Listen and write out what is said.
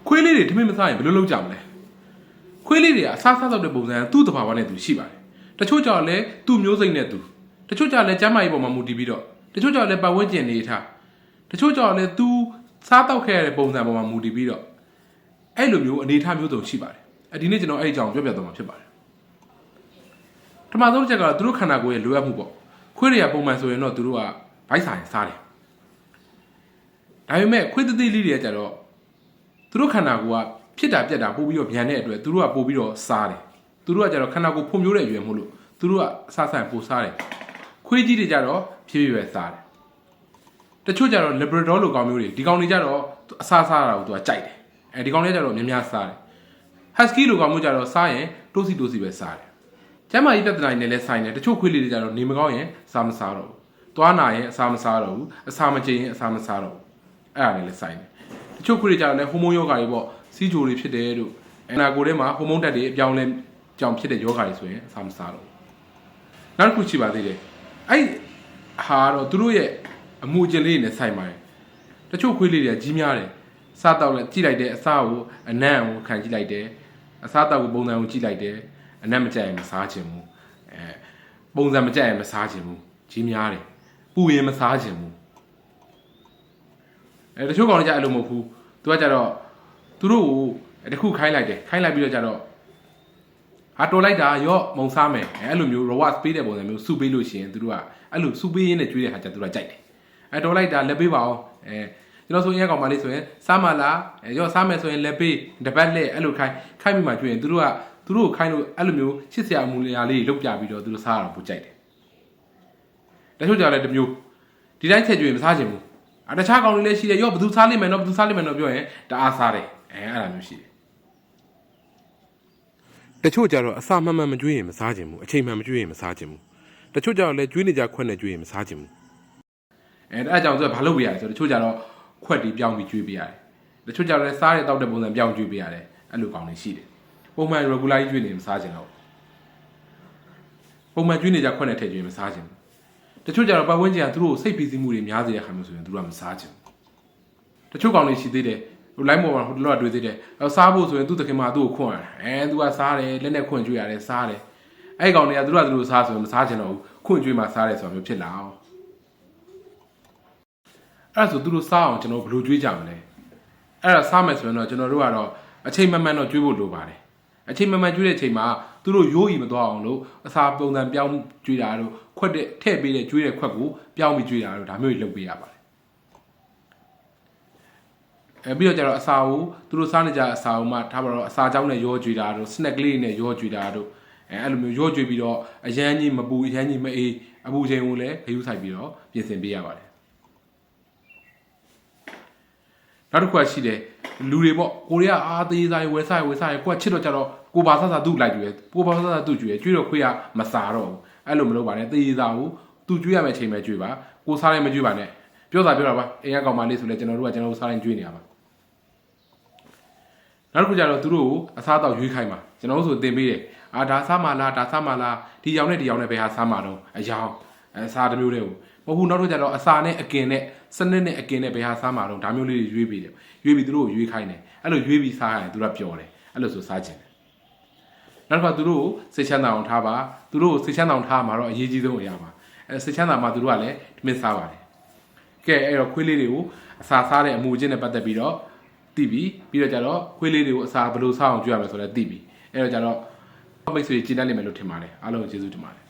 ခွေးလေးတွေထမင်းမစားရင်ဘယ်လိုလုပ်ကြမလဲခွေးလေးတွေကအစားစားတော့တဲ့ပုံစံသူ့တဘာဝနဲ့သူရှိပါတယ်တချို့ကြောင့်လည်းသူ့မျိုးစိတ်နဲ့သူတချို့ကြောင့်လည်းကျမ်းမာရေးပေါ်မှာမူတည်ပြီးတော့တချို့ကြောင့်လည်းပတ်ဝန်းကျင်နေထားတချို့ကြောင့်လည်းသူစားတော့ခဲ့ရတဲ့ပုံစံပေါ်မှာမူတည်ပြီးတော့အဲ့လိုမျိုးအနေထားမျိုးစုံရှိပါတယ်ဒီနေ့ကျွန်တော်အဲ့အကြောင်းပြောပြသွားမှာဖြစ်ပါတယ်ပထမဆုံးတစ်ချက်ကတော့သူတို့ခန္ဓာကိုယ်ရဲ့လိုအပ်မှုပေါ့ခွေးတွေကပုံမှန်ဆိုရင်တော့သူတို့ကဗိုက်ဆိုင်စားတယ်ဒါပေမဲ့ခွေးသေးလေးတွေကကြတော့သူတို့ခန္ဓာကိုယ်ကဖြစ်တာပြက်တာပို့ပြီးတော့မြန်တဲ့အတွက်သူတို့ကပို့ပြီးတော့စားတယ်သူတို့ကကြတော့ခန္ဓာကိုယ်ဖွံ့ဖြိုးတဲ့အရွယ်မို့လို့သူတို့ကအစားဆိုင်ပို့စားတယ်ခွေးကြီးတွေကြတော့ဖြည်းဖြည်းပဲစားတယ်တချို့ကြတော့ Labrador လိုကောင်မျိုးတွေဒီကောင်တွေကြတော့အစားစားတာကိုသူကကြိုက်တယ်ဒီကောင်တွေကြတော့များများစားတယ် Husky လိုကောင်မျိုးကြတော့စားရင်တိုးစီပဲစားတယ်ကျမ်းမာရေးပြဿနာတွေနဲ့လည်းဆိုင်တယ်တချို့ခွေးလေးတွေကြတော့နေမကောင်းရင်စားမစားတော့ဘူးသွားနာရင်အစားမစားတော့ဘူးအစာမကျင်ရင်အစာမစားတော့ဘူးအဲ့ဒါလည်းဆိုင်တယ်တချို့ခွေးတွေကြတော့လည်းဟိုမုန်းယောဂါတွေပေါ့စီးချိုတွေဖြစ်တယ်တို့အနာကိုယ်ထဲမှာဟိုမုန်းတက်တွေအပြောင်းလဲကြောင်ဖြစ်တဲ့ယောဂါတွေဆိုရင်အစာမစားတော့ဘူးနောက်တစ်ခုရှိပါသေးတယ်အဲ့ဟာတော့သူတို့ရဲ့အမှုအကျင့်လေးနဲ့ဆိုင်ပါတယ်တချို့ခွေးလေးတွေကကြီးများတယ်စားတော့လည်းကြည့်လိုက်တယ်အစာကိုအနံ့ကိုခံကြည့်လိုက်တယ်အစားတော့ကိုပုံစံကိုကြည့်လိုက်တယ်အနံ့မကြိုက်ရင်မစားချင်ဘူးပုံစံမကြိုက်ရင်မစားချင်ဘူးကြီးများတယ်ပူရင်မစားချင်ဘူးတချို့ကောင်တွေကြအဲ့လိုမဟုတ်ဘူးသူကကြတော့သူတို့ကိုတခုခိုင်းလိုက်တယ်ခိုင်းလိုက်ပြီးတော့ကြတော့တော်လိုက်တာရော့မုံစားမယ်အဲ့လိုမျိုး reward ပေးတဲ့ပုံစံမျိုးစုပေးလို့ရှိရင်သူတို့ကအဲ့လိုစုပေးရင်းနဲ့ကျွေးတဲ့ခါကျသူတို့ကကြိုက်တယ်တော်လိုက်တာလက်ပေးပါအောင်ကျွန်တော်ဆိုရင်ကောင်မလေးဆိုရင်စားမလားရော့စားမယ်ဆိုရင်လက်ပေးတပတ်လှည့်အဲ့လိုခိုင်းပြီးမှကျွေးရင်သူတို့ကိုခိုင်းလို့အဲ့လိုမျိုးချစ်စရာအမှုလေးလုပ်ပြပြီးတော့သူတို့စားရတော့ပိုကြိုက်တယ်တချို့ကြလည်းတစ်မျိုးဒီတိုင်းချက်ကျွေးမစားချင်ဘူးတခြားကောင်တွေလည်းရှိတယ်ရော့ဘယ်သူစားလိမ့်မယ်နော်ပြောရင်တအားစားတယ်အဲ့ဒါမျိုးရှိတယ်တချို့ကြတော့အစာမှန်မကျွေးရင်မစားချင်ဘူးအချိန်မှန်မကျွေးရင်မစားချင်ဘူးတချို့ကြတော့လည်းကျွေးနေကြခွက်နဲ့ကျွေးရင်မစားချင်ဘူးအဲ့ကြောင့်ဆိုဘာလုပ်ပြရလဲဆိုတော့တချို့ကြတော့ခွက်တီးပြောင်းပြီးကျွေးပြရတယ်တချို့ကြတော့လည်းစားတဲ့တောက်တဲ့ပုံစံပြောင်းကျွေးပြရတယ်အဲ့လိုကောင်တွေရှိတယ်ပုံမှန် regular ကျွေးနေမစားချင်တော့ပုံမှန်ကျွေးနေကြခွက်နဲ့ထည့်ကျွေးမစားချင်ဘူးတချို့ကြတော့ပတ်ဝန်းကျင်ကသူတို့စိတ်ဖိစီးမှုတွေများစေတဲ့ခါမျိုးဆိုရင်သူတို့ကမစားချင်ဘူးတချို့ကောင်တွေရှိသေးတယ်လိုက်မော်မှာဟိုတလောကတွေ့သေးတယ်စားဖို့ဆိုရင်သူ့တခင်မသူ့ကိုခွန့်ရတယ်သူကစားတယ်လက်နဲ့ခွန့်ကျွေးရတယ်စားတယ်အဲ့ကောင်တွေကသူတို့စားဆိုရင်မစားချင်တော့ဘူးခွန့်ကျွေးမှစားတယ်ဆိုတာမျိုးဖြစ်လာအောင်အဲ့ဒါဆိုသူတို့စားအောင်ကျွန်တော်ဘယ်လိုကျွေးကြမလဲအဲ့ဒါစားမယ်ဆိုရင်တော့ကျွန်တော်တို့ကတော့အချိန်မှန်တော့ကျွေးဖို့လိုပါတယ်အချိန်မှန်ကျွေးတဲ့အချိန်မှာသူတို့ရိုးရီမသွားအောင်လို့အစာပုံစံပြောင်းကျွေးတာတို့ခွက်တဲ့ထည့်ပေးတဲ့ကျွေးတဲ့ခွက်ကိုပြောင်းပြီးကျွေးတာတို့ဒါမျိုးတွေလုပ်ပေးရပါတယ်ပြီးတော့ကျတော့အစာကိုသူတို့စားနေကြအစာကိုမှထားပါတော့အစာကြောင်းနဲ့ရောကျွေးတာတို့ snack လေးနဲ့ရောကျွေးတာတို့အဲ့လိုမျိုးရောကျွေးပြီးတော့အရန်ကြီးမပူအရန်ကြီးမအေးအပူချိန်ကိုလည်းဂရုစိုက်ပြီးတော့ပြင်ဆင်ပေးရပါတယ်နောက်တစ်ခုရှိတယ်လူတွေပေါ့ကိုရီးယားအားသေးစားဝယ်စားကိုကချစ်တော့ကြတော့ကိုဘာစားသူ့လိုက်ကျွေးကိုဘာစားသူ့ကျွေးကျွေးတော့ခွေးကမစားတော့ဘူးအဲ့လိုမလုပ်ပါနဲ့သေးစားကိုသူ့ကျွေးရမယ့်ချိန်ပဲကျွေးပါကိုစားလည်းမကျွေးပါနဲ့ပြောတာပါအိမ်ကကောင်မလေးဆိုလဲကျွန်တော်တို့စားရင်ကျွေးနေရပါနောက်တစ်ခုကျတော့သူတို့ကိုအစားတောက်ရွေးခိုင်းပါကျွန်တော်တို့ဆိုတင်ပေးတယ်ဒါစားမလားဒီရောင်နဲ့ဘယ်ဟာစားမှာတော့အယောင်စားတစ်မျိုးတည်းကိုမဟုတ်ဘူးနောက်တော့ကျတော့အစာနဲ့အကင်နဲ့စနစ်နဲ့အကင်နဲ့ဘယ်ဟာစားမှာတော့ဒါမျိုးလေးတွေရွေးပေးတယ်ရွေးပြီးသူတို့ကိုရွေးခိုင်းတယ်အဲ့လိုရွေးပြီးစားရင်သူတို့ကပျော်တယ်အဲ့လိုဆိုစားခြင်းတယ်နောက်တစ်ခါသူတို့ကိုစိတ်ချမ်းသာအောင်ထားပါသူတို့ကိုစိတ်ချမ်းသာအောင်ထားမှာတော့အရေးကြီးဆုံးအရာပါစိတ်ချမ်းသာမှသူတို့ကလည်းထမင်းစားပါတယ်ကဲအဲ့တော့ခွေးလေးတွေကိုအစာစားတဲ့အမှုအကျင့်နဲ့ပတ်သက်ပြီးတော့သိပြီးတော့ကျတော့ခွေးလေးတွေကိုအစာဘယ်လိုစားအောင်ကြွရမလဲဆိုတော့သိပြီအဲ့တော့ကျတော့မိတ်ဆွေကြည်တတ်လိမ့်မယ်လို့ထင်ပါတယ်အားလုံးကျေးဇူးတင်ပါတယ်